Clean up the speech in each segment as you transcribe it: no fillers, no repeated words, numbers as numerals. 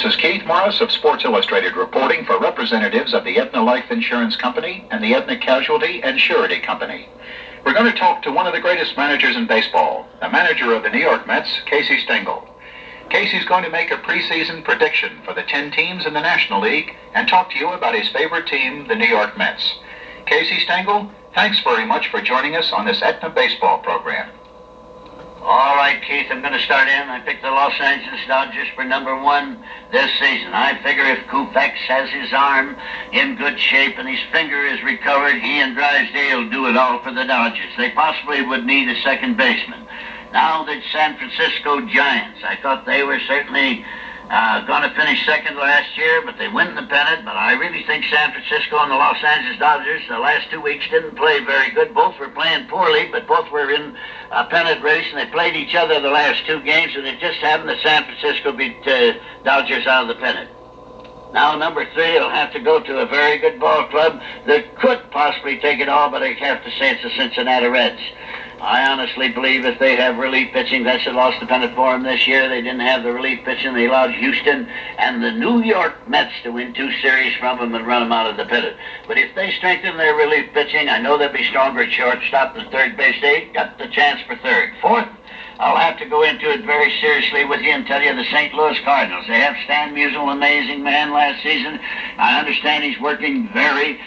This is Keith Morris of Sports Illustrated reporting for representatives of the Aetna Life Insurance Company and the Aetna Casualty and Surety Company. We're going to talk to one of the greatest managers in baseball, the manager of the New York Mets, Casey Stengel. Casey's going to make a preseason prediction for the 10 teams in the National League and talk to you about his favorite team, the New York Mets. Casey Stengel, thanks very much for joining us on this Aetna baseball program. All right, Keith, I'm going to start in. I picked the Los Angeles Dodgers for #1 this season. I figure if Koufax has his arm in good shape and his finger is recovered, he and Drysdale do it all for the Dodgers. They possibly would need a second baseman. Now the San Francisco Giants, I thought they were certainly going to finish second last year, but they win the pennant. But I really think San Francisco and the Los Angeles Dodgers the last 2 weeks didn't play very good. Both were playing poorly, but both were in a pennant race, and they played each other the last 2 games, and it just happened that San Francisco beat Dodgers out of the pennant. Now, #3 will have to go to a very good ball club that could possibly take it all, but I have to say it's the Cincinnati Reds. I honestly believe if they have relief pitching, they should have lost the pennant for them this year. They didn't have the relief pitching. They allowed Houston and the New York Mets to win 2 series from them and run them out of the pennant. But if they strengthen their relief pitching, I know they'll be stronger at shortstop than third base. They got the chance for third. 4th, I'll have to go into it very seriously with you and tell you the St. Louis Cardinals. They have Stan Musial, amazing man last season. I understand he's working very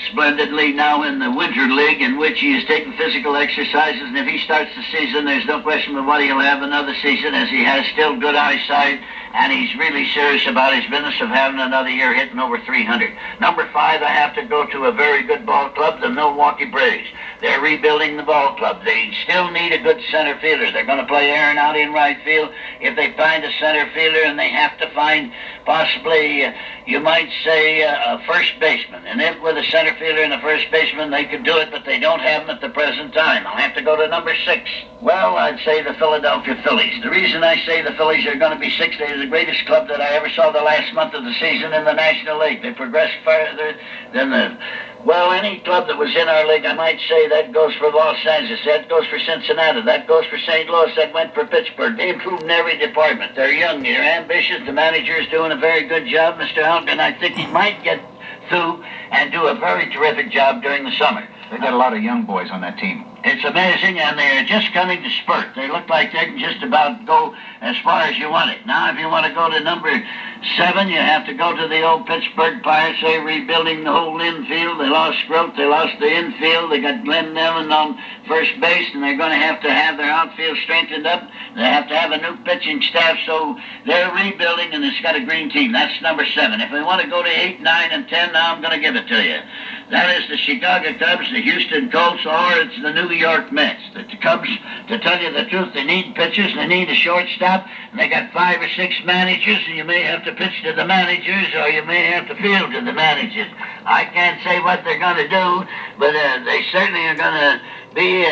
splendidly now in the Winter League, in which he is taking physical exercises, and if he starts the season, there's no question of what he'll have another season, as he has still good eyesight, and he's really serious about his business of having another year hitting over 300. #5, I have to go to a very good ball club, the Milwaukee Braves. They're rebuilding the ball club. They still need a good center fielder. They're going to play Aaron out in right field. If they find a center fielder, and they have to find possibly, you might say, a first baseman. And if with a center fielder and a first baseman, they could do it, but they don't have them at the present time. I'll have to go to #6. Well, I'd say the Philadelphia Phillies. The reason I say the Phillies are going to be 6th, they're the greatest club that I ever saw the last month of the season in the National League. They progressed further than any club that was in our league. I might say that goes for Los Angeles, that goes for Cincinnati, that goes for St. Louis, that went for Pittsburgh. They improved in every department. They're young, they're ambitious. The manager is doing a very good job, Mr. Algren. I think he might get through and do a very terrific job during the summer. They got a lot of young boys on that team. It's amazing, and they're just coming to spurt. They look like they can just about go as far as you want it. Now, if you want to go to #7, you have to go to the old Pittsburgh Pirates. They're rebuilding the whole infield. They lost Grote. They lost the infield. They got Glenn Nevin on first base, and they're going to have their outfield strengthened up. They have to have a new pitching staff, so they're rebuilding, and it's got a green team. That's #7. If we want to go to 8, 9, and 10, now I'm going to give it to you. That is the Chicago Cubs, the Houston Colts, or it's the New York Mets. The Cubs, to tell you the truth, they need pitchers, they need a shortstop, and they got 5 or 6 managers, and you may have to pitch to the managers, or you may have to field to the managers. I can't say what they're going to do, but they certainly are going to be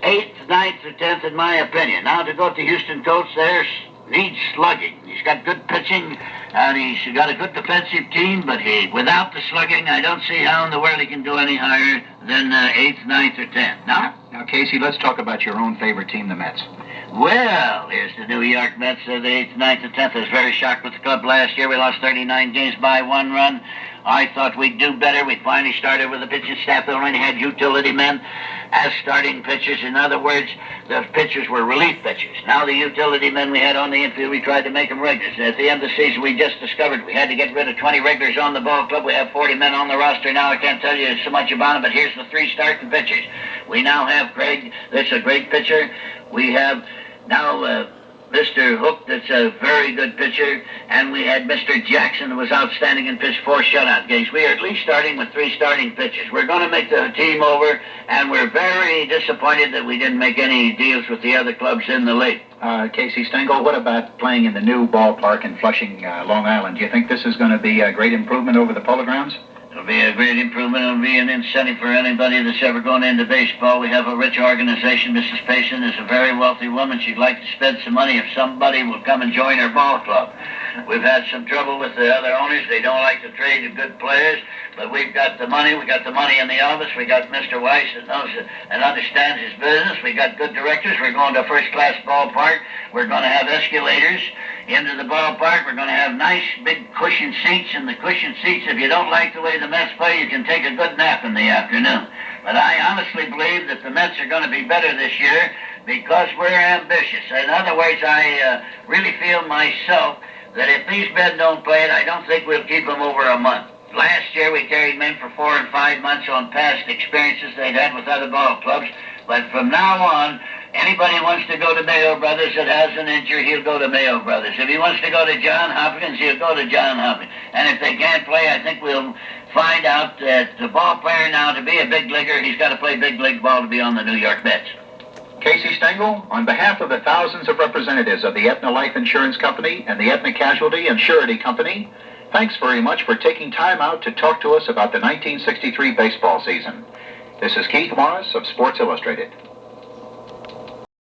8th, 9th, or 10th, in my opinion. Now, to go to Houston Colts, there needs slugging. He's got good pitching, and he's got a good defensive team, but without the slugging, I don't see how in the world he can do any higher than 8th, 9th, or 10th. Now, Casey, let's talk about your own favorite team, the Mets. Well, here's the New York Mets. The 8th, 9th, and 10th. I was very shocked with the club last year. We lost 39 games by 1 run. I thought we'd do better. We finally started with a pitching staff that only had utility men as starting pitchers. In other words, the pitchers were relief pitchers. Now the utility men we had on the infield, we tried to make them regulars. At the end of the season, we just discovered we had to get rid of 20 regulars on the ball club. We have 40 men on the roster now. I can't tell you so much about them, but here's the 3 starting pitchers. We now have Craig, that's a great pitcher. We have now Mr. Hook, that's a very good pitcher, and we had Mr. Jackson, who was outstanding and pitched 4 shutout games. We are at least starting with 3 starting pitchers. We're going to make the team over, and we're very disappointed that we didn't make any deals with the other clubs in the league. Casey Stengel, what about playing in the new ballpark in Flushing, Long Island? Do you think this is going to be a great improvement over the Polo Grounds? It'll be a great improvement. It'll be an incentive for anybody that's ever going into baseball. We have a rich organization. Mrs. Payson is a very wealthy woman. She'd like to spend some money if somebody will come and join her ball club. We've had some trouble with the other owners. They don't like to trade the good players, but we've got the money. We got the money in the office. We got Mr. Weiss that knows it and understands his business. We got good directors. We're going to a first-class ballpark. We're going to have escalators into the ballpark. We're going to have nice big cushion seats, and the cushion seats, if you don't like the way the Mets play, you can take a good nap in the afternoon. But I honestly believe that the Mets are going to be better this year because we're ambitious. In other words, I really feel myself that if these men don't play it, I don't think we'll keep them over a month. Last year we carried men for 4 and 5 months on past experiences they'd had with other ball clubs. But from now on, anybody who wants to go to Mayo Brothers that has an injury, he'll go to Mayo Brothers. If he wants to go to John Hopkins, he'll go to John Hopkins. And if they can't play, I think we'll find out that the ball player now, to be a big leaguer, he's got to play big league ball to be on the New York Mets. Casey Stengel, on behalf of the thousands of representatives of the Aetna Life Insurance Company and the Aetna Casualty and Surety Company, thanks very much for taking time out to talk to us about the 1963 baseball season. This is Keith Morris of Sports Illustrated.